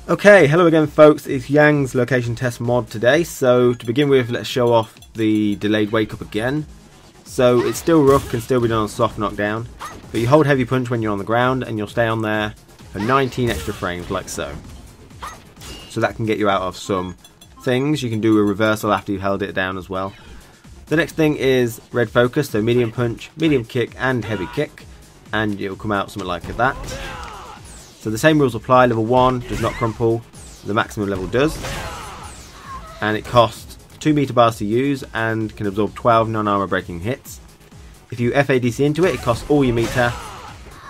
Okay, hello again folks, it's Yang's location test mod today. So to begin with, let's show off the delayed wake up again. So it's still rough, can still be done on soft knockdown, but you hold heavy punch when you're on the ground and you'll stay on there for 19 extra frames like so. So that can get you out of some things. You can do a reversal after you've held it down as well. The next thing is Red Focus, so medium punch, medium kick and heavy kick, and it'll come out something like that. So the same rules apply. Level 1 does not crumple, the maximum level does, and it costs 2 meter bars to use and can absorb 12 non-armor breaking hits. If you FADC into it, it costs all your meter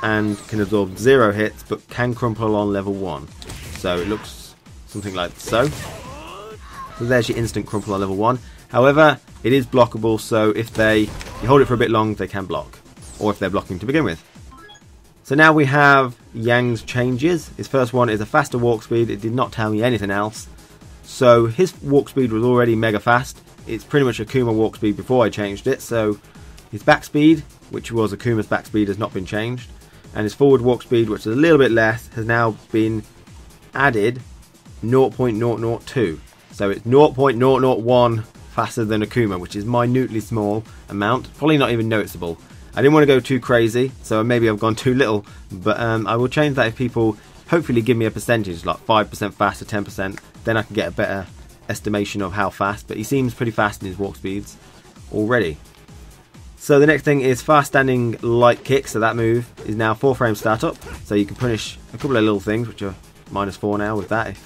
and can absorb 0 hits but can crumple on level 1. So it looks something like so. So there's your instant crumple on level 1. However, it is blockable, so if you hold it for a bit long, they can block, or if they're blocking to begin with. So now we have Yang's changes. His first one is a faster walk speed. It did not tell me anything else. So his walk speed was already mega fast. It's pretty much Akuma walk speed before I changed it. So his back speed, which was Akuma's back speed, has not been changed. And his forward walk speed, which is a little bit less, has now been added 0.002. So it's 0.001 faster than Akuma, which is minutely small amount. Probably not even noticeable. I didn't want to go too crazy, so maybe I've gone too little, but I will change that if people hopefully give me a percentage, like 5% faster, 10%, then I can get a better estimation of how fast, but he seems pretty fast in his walk speeds already. So the next thing is fast standing light kick, so that move is now 4 frame startup, so you can punish a couple of little things, which are -4 now with that.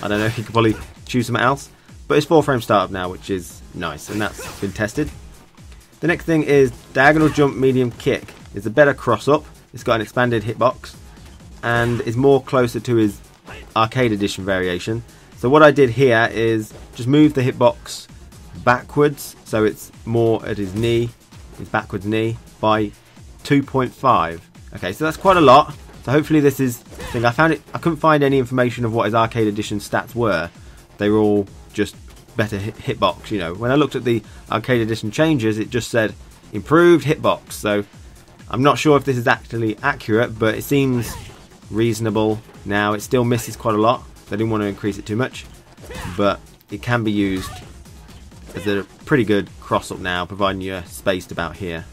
I don't know, you could probably choose something else, but it's 4 frame startup now, which is nice, and that's been tested. The next thing is diagonal jump medium kick. It's a better cross up, it's got an expanded hitbox, and is more closer to his arcade edition variation. So what I did here is just move the hitbox backwards, so it's more at his knee, his backwards knee, by 2.5. Okay, so that's quite a lot. So hopefully this is the thing. I couldn't find any information of what his arcade edition stats were. They were all just better hitbox, you know. When I looked at the arcade edition changes, it just said improved hitbox, so I'm not sure if this is actually accurate, but it seems reasonable now. It still misses quite a lot, so I didn't want to increase it too much, but it can be used as a pretty good cross up now, providing you're spaced about here.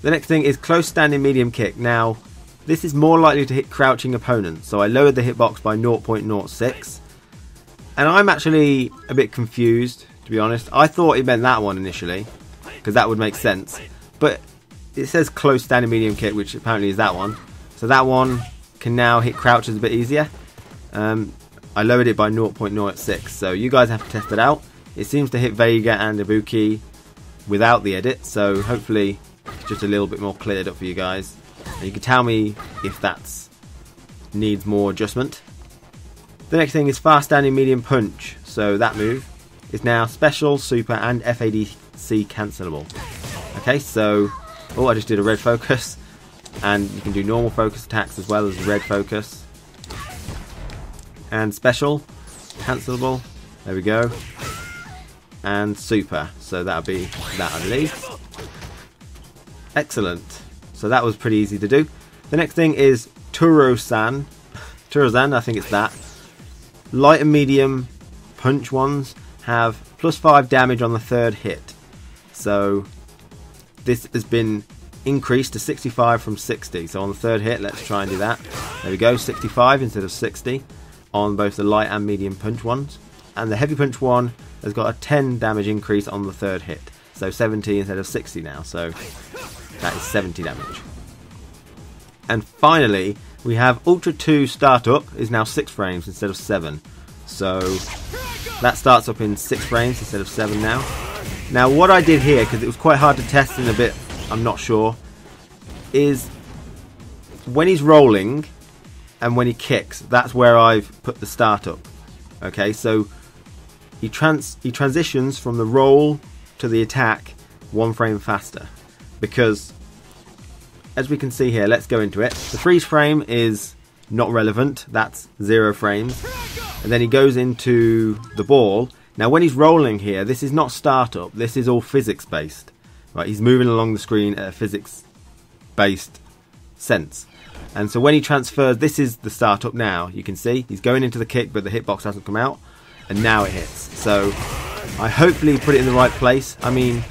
The next thing is close standing medium kick. Now this is more likely to hit crouching opponents, so I lowered the hitbox by 0.06. And I'm actually a bit confused, to be honest. I thought it meant that one initially, because that would make sense. But it says close standing medium kick, which apparently is that one. So that one can now hit crouches a bit easier. I lowered it by 0.06, so you guys have to test it out. It seems to hit Vega and Ibuki without the edit, so hopefully it's just a little bit more cleared up for you guys. And you can tell me if that needs more adjustment. The next thing is fast standing medium punch. So that move is now special, super and FADC cancelable. Okay, so I just did a red focus, and you can do normal focus attacks as well as red focus. And special, cancelable, there we go. And super, so that'll be that I believe. Excellent. So that was pretty easy to do. The next thing is Turo-san, I think it's that. Light and medium punch ones have +5 damage on the 3rd hit. So this has been increased to 65 from 60. So on the 3rd hit, let's try and do that. There we go, 65 instead of 60 on both the light and medium punch ones. And the heavy punch one has got a 10 damage increase on the 3rd hit. So 70 instead of 60 now. So that is 70 damage. And finally, we have Ultra 2 startup is now 6 frames instead of 7. So that starts up in 6 frames instead of 7 now. Now what I did here, because it was quite hard to test in a bit, I'm not sure, is when he's rolling and when he kicks, that's where I've put the startup. Okay, so he transitions from the roll to the attack 1 frame faster, because as we can see here, let's go into it. The freeze frame is not relevant, that's 0 frames. And then he goes into the ball. Now when he's rolling here, this is not startup, this is all physics based. Right, he's moving along the screen at a physics based sense. And so when he transfers, this is the startup now. You can see he's going into the kick, but the hitbox hasn't come out, and now it hits. So I hopefully put it in the right place. I mean,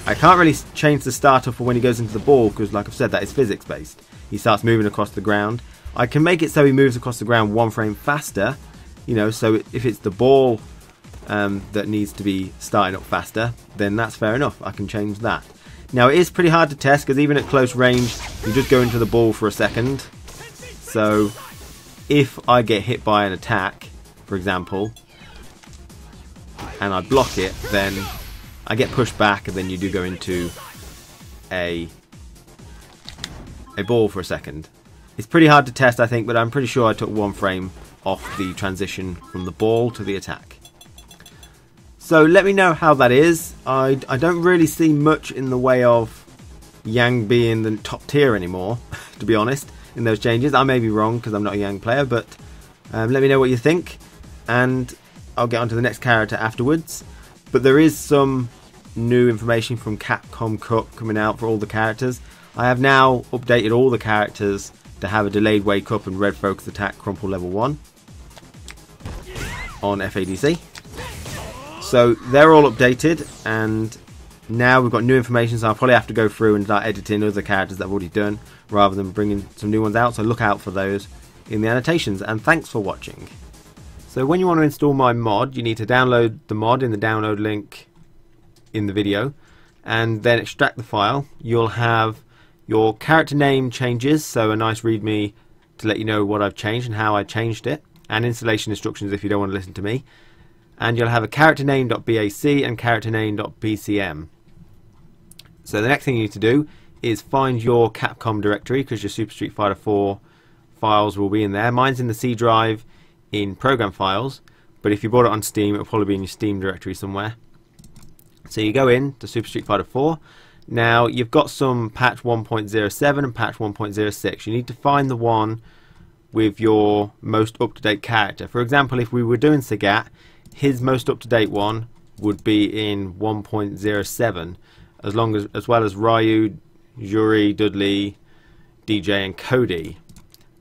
I can't really change the startup for when he goes into the ball because, like I've said, that is physics based. He starts moving across the ground. I can make it so he moves across the ground 1 frame faster, you know, so if it's the ball that needs to be starting up faster, then that's fair enough. I can change that. Now it is pretty hard to test because even at close range you just go into the ball for a second. So if I get hit by an attack, for example, and I block it, then I get pushed back, and then you do go into a ball for a second. It's pretty hard to test, I think, but I'm pretty sure I took 1 frame off the transition from the ball to the attack. So let me know how that is. I don't really see much in the way of Yang being the top tier anymore, to be honest, in those changes. I may be wrong because I'm not a Yang player, but let me know what you think, and I'll get on to the next character afterwards. But there is some new information from Capcom Cup coming out for all the characters. I have now updated all the characters to have a delayed wake up and red focus attack crumple level 1 on FADC. So they're all updated, and now we've got new information, so I'll probably have to go through and start editing other characters that I've already done rather than bringing some new ones out, so look out for those in the annotations, and thanks for watching. So when you want to install my mod, you need to download the mod in the download link in the video, and then extract the file. You'll have your character name changes, so a nice readme to let you know what I've changed and how I changed it, and installation instructions if you don't want to listen to me. And you'll have a character name.bac and character name.bcm. So the next thing you need to do is find your Capcom directory, because your Super Street Fighter 4 files will be in there. Mine's in the C drive in program files, but if you bought it on Steam, it'll probably be in your Steam directory somewhere. So you go in to Super Street Fighter 4. Now you've got some patch 1.07 and patch 1.06. You need to find the one with your most up-to-date character. For example, if we were doing Sagat, his most up-to-date one would be in 1.07, as well as Ryu, Yuri, Dudley, DJ and Cody.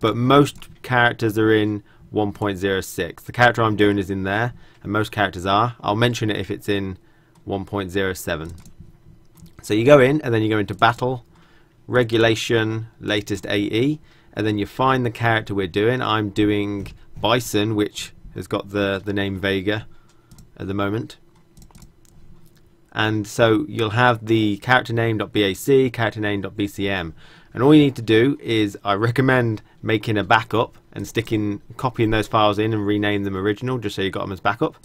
But most characters are in 1.06. The character I'm doing is in there, and most characters are. I'll mention it if it's in 1.07. So you go in, and then you go into Battle, Regulation, Latest AE, and then you find the character we're doing. I'm doing Bison, which has got the name Vega at the moment. And so you'll have the character name.bac, character name.bcm, and all you need to do is, I recommend making a backup and copying those files in and rename them original, just so you got them as backup,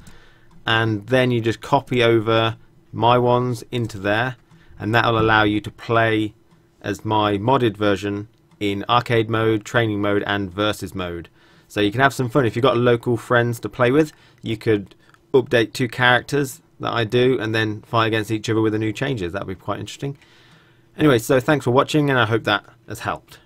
and then you just copy over my ones into there, and that will allow you to play as my modded version in arcade mode, training mode and versus mode. So you can have some fun. If you've got local friends to play with, you could update 2 characters that I do and then fight against each other with the new changes. That would be quite interesting. Anyway, so thanks for watching, and I hope that has helped.